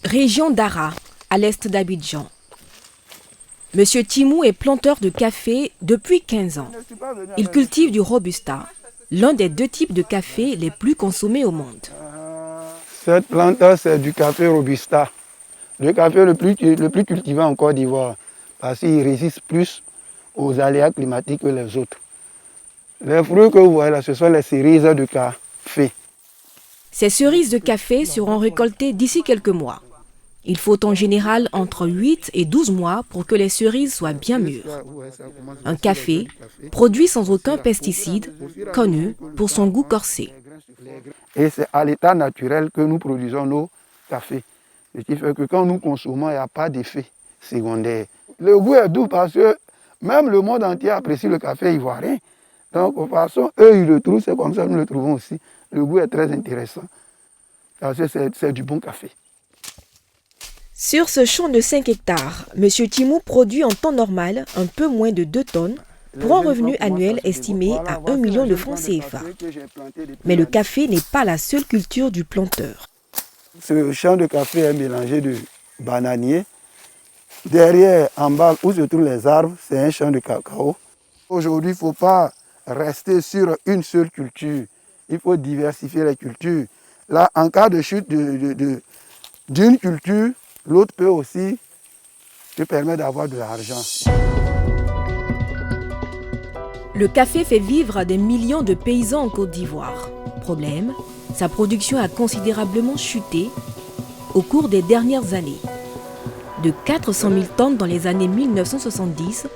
Région d'Ara, à l'est d'Abidjan. Monsieur Timou est planteur de café depuis 15 ans. Il cultive du Robusta, l'un des 2 types de café les plus consommés au monde. Cette plante, c'est du café Robusta, le café le plus cultivé en Côte d'Ivoire, parce qu'il résiste plus aux aléas climatiques que les autres. Les fruits que vous voyez là, ce sont les cerises de café. Ces cerises de café seront récoltées d'ici quelques mois. Il faut en général entre 8 et 12 mois pour que les cerises soient bien mûres. Un café produit sans aucun pesticide, connu pour son goût corsé. Et c'est à l'état naturel que nous produisons nos cafés. Ce qui fait que quand nous consommons, il n'y a pas d'effet secondaire. Le goût est doux parce que même le monde entier apprécie le café ivoirien. Donc, de toute façon, eux, ils le trouvent, c'est comme ça que nous le trouvons aussi. Le goût est très intéressant parce que c'est du bon café. Sur ce champ de 5 hectares, M. Timou produit en temps normal un peu moins de 2 tonnes pour un revenu annuel estimé à 1 million de francs CFA. Mais le café n'est pas la seule culture du planteur. Ce champ de café est mélangé de bananiers. Derrière, en bas, où se trouvent les arbres, c'est un champ de cacao. Aujourd'hui, il ne faut pas rester sur une seule culture. Il faut diversifier les cultures. Là, en cas de chute d'une culture, l'autre peut aussi te permettre d'avoir de l'argent. Le café fait vivre des millions de paysans en Côte d'Ivoire. Problème, sa production a considérablement chuté au cours des dernières années. De 400 000 tonnes dans les années 1970,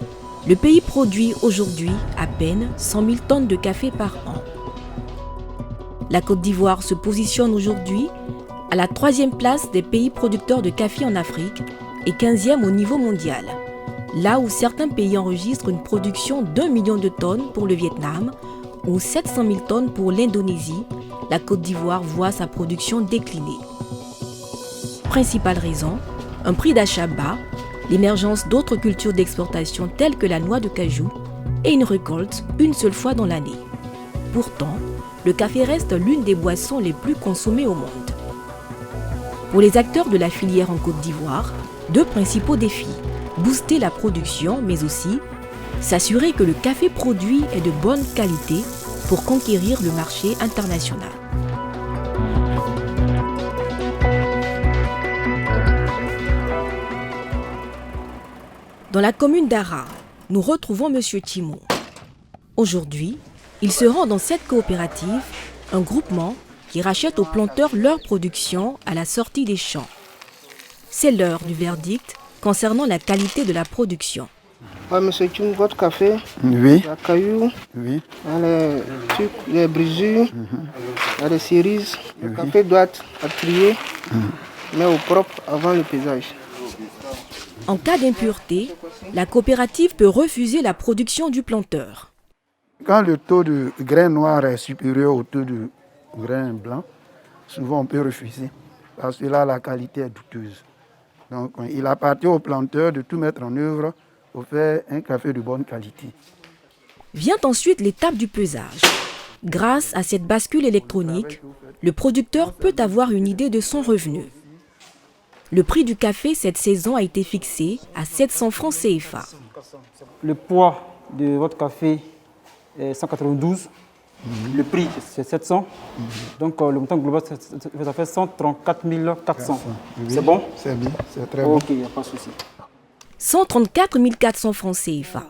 le pays produit aujourd'hui à peine 100 000 tonnes de café par an. La Côte d'Ivoire se positionne aujourd'hui à la 3e place des pays producteurs de café en Afrique et 15e au niveau mondial. Là où certains pays enregistrent une production d'1 million de tonnes pour le Vietnam ou 700 000 tonnes pour l'Indonésie, la Côte d'Ivoire voit sa production décliner. Principale raison, un prix d'achat bas, l'émergence d'autres cultures d'exportation telles que la noix de cajou et une récolte une seule fois dans l'année. Pourtant, le café reste l'une des boissons les plus consommées au monde. Pour les acteurs de la filière en Côte d'Ivoire, 2 principaux défis. Booster la production, mais aussi s'assurer que le café produit est de bonne qualité pour conquérir le marché international. Dans la commune d'Ara, nous retrouvons M. Timou. Aujourd'hui, il se rend dans cette coopérative, un groupement qui rachète aux planteurs leur production à la sortie des champs. C'est l'heure du verdict concernant la qualité de la production. Monsieur Timou, votre café, Oui. il y a cailloux, Oui. il y a les trucs, les brisures, il y a les cerises. Le café doit être trié, mais au propre avant le pesage. En cas d'impureté, la coopérative peut refuser la production du planteur. Quand le taux de grain noir est supérieur au taux de grain blanc, souvent on peut refuser parce que là la qualité est douteuse. Donc il appartient au planteur de tout mettre en œuvre pour faire un café de bonne qualité. Vient ensuite l'étape du pesage. Grâce à cette bascule électronique, le producteur peut avoir une idée de son revenu. Le prix du café cette saison a été fixé à 700 francs CFA. Le poids de votre café est 192. Le prix, c'est 700. Donc le montant global, ça fait 134 400. Oui, c'est bon? C'est bien, c'est très bon. Ok, il n'y a pas de souci. 134 400 francs CFA.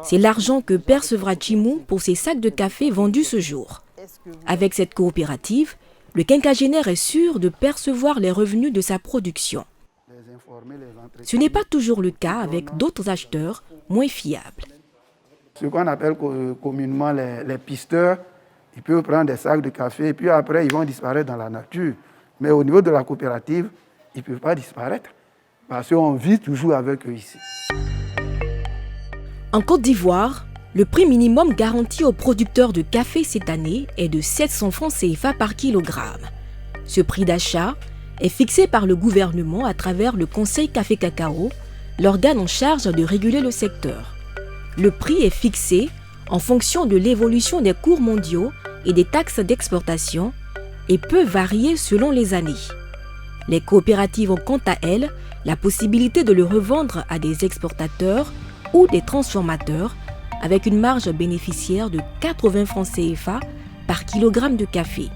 C'est l'argent que percevra Timou pour ses sacs de café vendus ce jour. Avec cette coopérative, le quinquagénaire est sûr de percevoir les revenus de sa production. Ce n'est pas toujours le cas avec d'autres acheteurs moins fiables. Ce qu'on appelle communément les pisteurs, ils peuvent prendre des sacs de café et puis après ils vont disparaître dans la nature. Mais au niveau de la coopérative, ils ne peuvent pas disparaître parce qu'on vit toujours avec eux ici. En Côte d'Ivoire, le prix minimum garanti aux producteurs de café cette année est de 700 francs CFA par kilogramme. Ce prix d'achat est fixé par le gouvernement à travers le Conseil Café Cacao, l'organe en charge de réguler le secteur. Le prix est fixé en fonction de l'évolution des cours mondiaux et des taxes d'exportation et peut varier selon les années. Les coopératives ont quant à elles la possibilité de le revendre à des exportateurs ou des transformateurs avec une marge bénéficiaire de 80 francs CFA par kilogramme de café.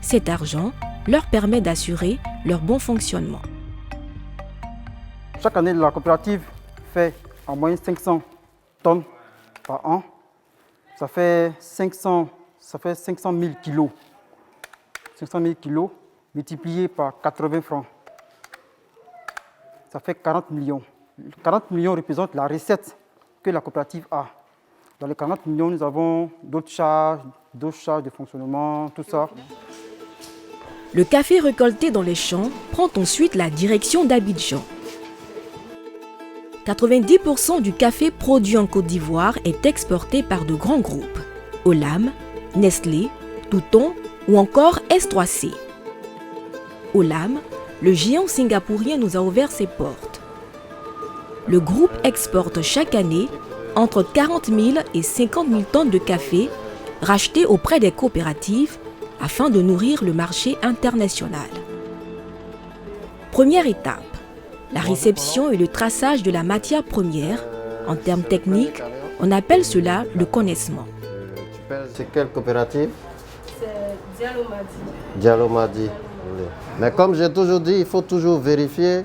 Cet argent leur permet d'assurer leur bon fonctionnement. Chaque année, la coopérative fait en moyenne 500 tonnes par an. Ça fait 500 000 kilos. 500 000 kilos multiplié par 80 francs. Ça fait 40 millions. 40 millions représentent la recette que la coopérative a. Dans les 40 millions, nous avons d'autres charges de fonctionnement, tout ça. Le café récolté dans les champs prend ensuite la direction d'Abidjan. 90% du café produit en Côte d'Ivoire est exporté par de grands groupes, Olam, Nestlé, Touton ou encore S3C. Olam, le géant singapourien, nous a ouvert ses portes. Le groupe exporte chaque année entre 40 000 et 50 000 tonnes de café rachetés auprès des coopératives afin de nourrir le marché international. Première étape, la réception et le traçage de la matière première. En termes techniques, on appelle cela le connaissement. C'est quelle coopérative? C'est Diallo-Madi. Diallo-Madi. Mais comme j'ai toujours dit, il faut toujours vérifier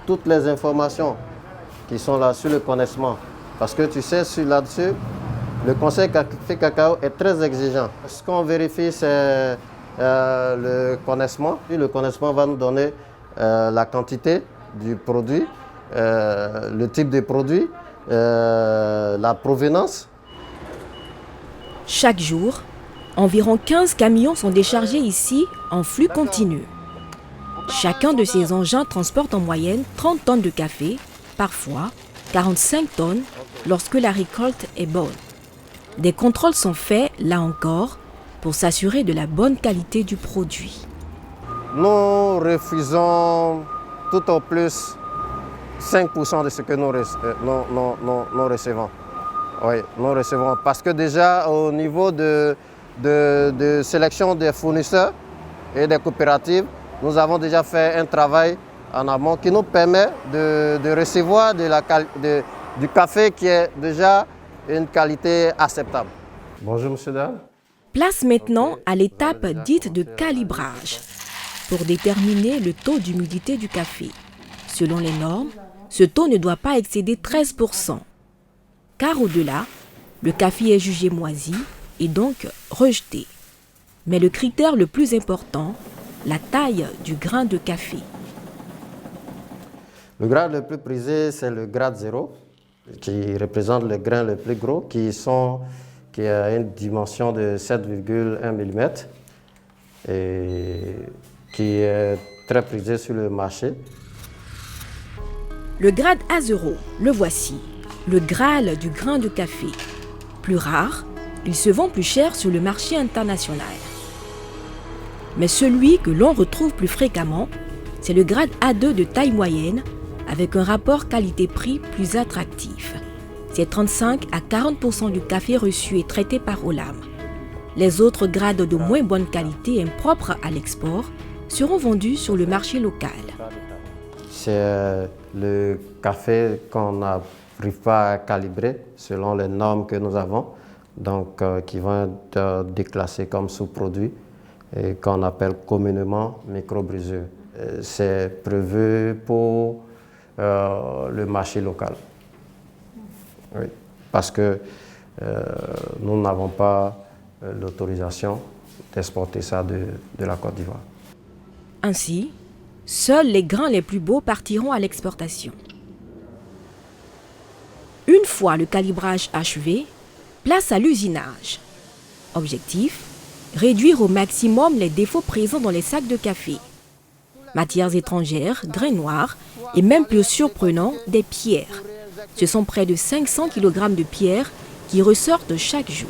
toutes les informations qui sont là sur le connaissement. Parce que tu sais, là-dessus, le Conseil Café Cacao est très exigeant. Ce qu'on vérifie, c'est le connaissement. Puis le connaissement va nous donner la quantité du produit, le type de produit, la provenance. Chaque jour, environ 15 camions sont déchargés ici en flux continu. Chacun de ces engins transporte en moyenne 30 tonnes de café, parfois 45 tonnes lorsque la récolte est bonne. Des contrôles sont faits, là encore, pour s'assurer de la bonne qualité du produit. Nous refusons tout au plus 5% de ce que nous recevons. Oui, nous recevons. Parce que déjà, au niveau de sélection des fournisseurs et des coopératives, nous avons déjà fait un travail en amont qui nous permet de recevoir du café qui est déjà une qualité acceptable. Bonjour, monsieur Dan. Place maintenant à l'étape dite de calibrage pour déterminer le taux d'humidité du café. Selon les normes, ce taux ne doit pas excéder 13%. Car au-delà, le café est jugé moisi et donc rejeté. Mais le critère le plus important, la taille du grain de café. Le grain le plus prisé, c'est le grade 0, qui représente le grain le plus gros, qui a une dimension de 7,1 mm et qui est très prisé sur le marché. Le grade A0, le voici, le Graal du grain de café. Plus rare, il se vend plus cher sur le marché international. Mais celui que l'on retrouve plus fréquemment, c'est le grade A2 de taille moyenne, avec un rapport qualité-prix plus attractif. C'est 35 à 40% du café reçu et traité par Olam. Les autres grades de moins bonne qualité impropres à l'export seront vendus sur le marché local. C'est le café qu'on n'arrive pas à calibrer selon les normes que nous avons, donc qui vont être déclassés comme sous-produits et qu'on appelle communément micro-bruseux. C'est prévu pour le marché local. Oui, parce que nous n'avons pas l'autorisation d'exporter ça de la Côte d'Ivoire. Ainsi, seuls les grains les plus beaux partiront à l'exportation. Une fois le calibrage achevé, place à l'usinage. Objectif, réduire au maximum les défauts présents dans les sacs de café. Matières étrangères, grains noirs et même plus surprenant, des pierres. Ce sont près de 500 kg de pierres qui ressortent chaque jour.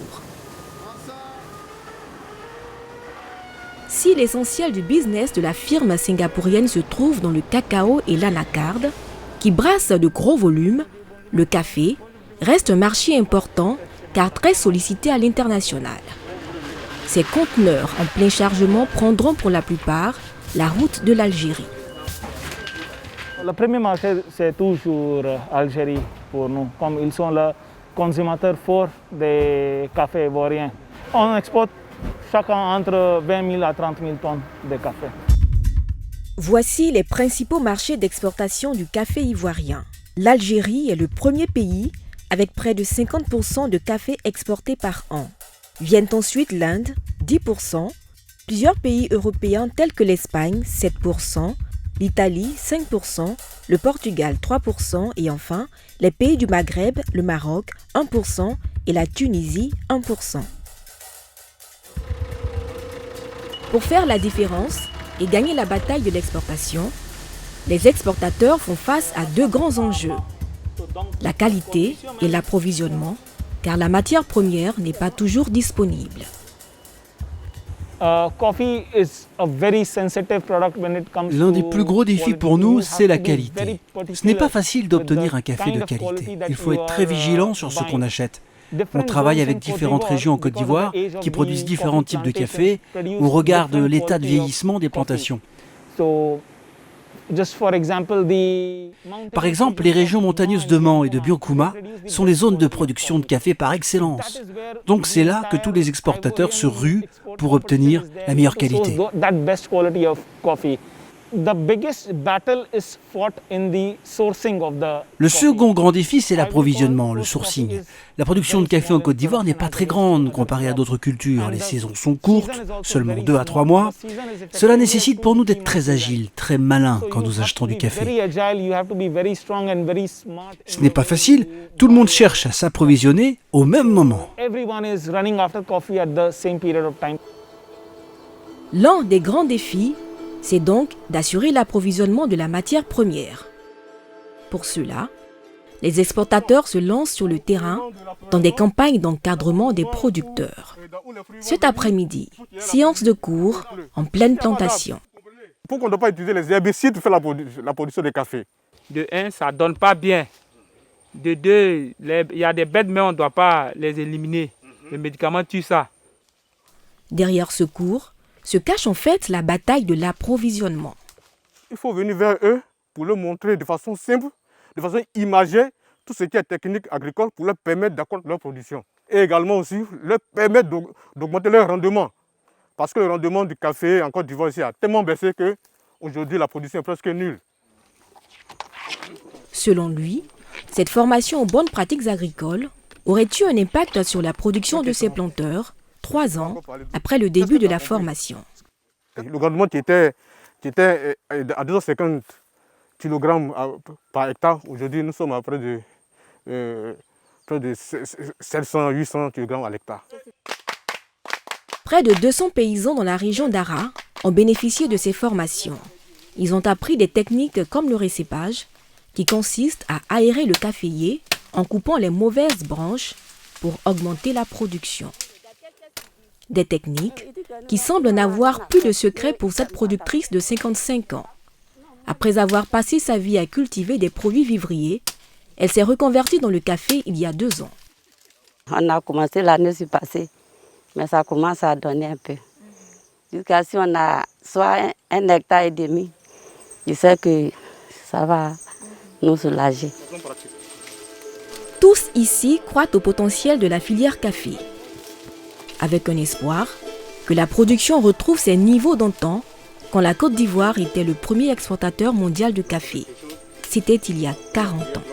Si l'essentiel du business de la firme singapourienne se trouve dans le cacao et l'anacarde, qui brassent de gros volumes, le café reste un marché important car très sollicité à l'international. Ces conteneurs en plein chargement prendront pour la plupart la route de l'Algérie. Le premier marché, c'est toujours l'Algérie pour nous, comme ils sont le consommateur fort des cafés ivoiriens. On exporte chacun entre 20 000 à 30 000 tonnes de café. Voici les principaux marchés d'exportation du café ivoirien. L'Algérie est le premier pays avec près de 50% de café exporté par an. Viennent ensuite l'Inde, 10%, plusieurs pays européens tels que l'Espagne, 7%, l'Italie, 5%, le Portugal, 3% et enfin les pays du Maghreb, le Maroc, 1% et la Tunisie, 1%. Pour faire la différence et gagner la bataille de l'exportation, les exportateurs font face à deux grands enjeux. La qualité et l'approvisionnement, car la matière première n'est pas toujours disponible. L'un des plus gros défis pour nous, c'est la qualité. Ce n'est pas facile d'obtenir un café de qualité. Il faut être très vigilant sur ce qu'on achète. On travaille avec différentes régions en Côte d'Ivoire qui produisent différents types de café. On regarde l'état de vieillissement des plantations. Par exemple, les régions montagneuses de Mans et de Biancouma sont les zones de production de café par excellence. Donc c'est là que tous les exportateurs se ruent pour obtenir la meilleure qualité. Le second grand défi, c'est l'approvisionnement, le sourcing. La production de café en Côte d'Ivoire n'est pas très grande comparée à d'autres cultures. Les saisons sont courtes, seulement 2 à 3 mois. Cela nécessite pour nous d'être très agiles, très malins quand nous achetons du café. Ce n'est pas facile, tout le monde cherche à s'approvisionner au même moment. L'un des grands défis, c'est donc d'assurer l'approvisionnement de la matière première. Pour cela, les exportateurs se lancent sur le terrain dans des campagnes d'encadrement des producteurs. Cet après-midi, séance de cours en pleine plantation. Pourquoi on ne doit pas utiliser les herbicides pour faire la production de café? De 1, ça ne donne pas bien. De 2, il y a des bêtes, mais on ne doit pas les éliminer. Les médicaments tuent ça. Derrière ce cours se cache en fait la bataille de l'approvisionnement. Il faut venir vers eux pour leur montrer de façon simple, de façon imagée, tout ce qui est technique agricole pour leur permettre d'accroître leur production. Et également aussi leur permettre d'augmenter leur rendement. Parce que le rendement du café en Côte d'Ivoire ici a tellement baissé qu'aujourd'hui la production est presque nulle. Selon lui, cette formation aux bonnes pratiques agricoles aurait eu un impact sur la production de ces planteurs 3 ans après le début de la formation. Le rendement qui était à 250 kg par hectare, aujourd'hui nous sommes à près de 700-800 kg à l'hectare. Près de 200 paysans dans la région d'Ara ont bénéficié de ces formations. Ils ont appris des techniques comme le récépage, qui consiste à aérer le caféier en coupant les mauvaises branches pour augmenter la production. Des techniques qui semblent n'avoir plus de secret pour cette productrice de 55 ans. Après avoir passé sa vie à cultiver des produits vivriers, elle s'est reconvertie dans le café il y a 2 ans. On a commencé l'année passée, mais ça commence à donner un peu. Jusqu'à si on a soit 1,5 hectare, je sais que ça va nous soulager. Tous ici croient au potentiel de la filière café, avec un espoir que la production retrouve ses niveaux d'antan quand la Côte d'Ivoire était le premier exportateur mondial de café. C'était il y a 40 ans.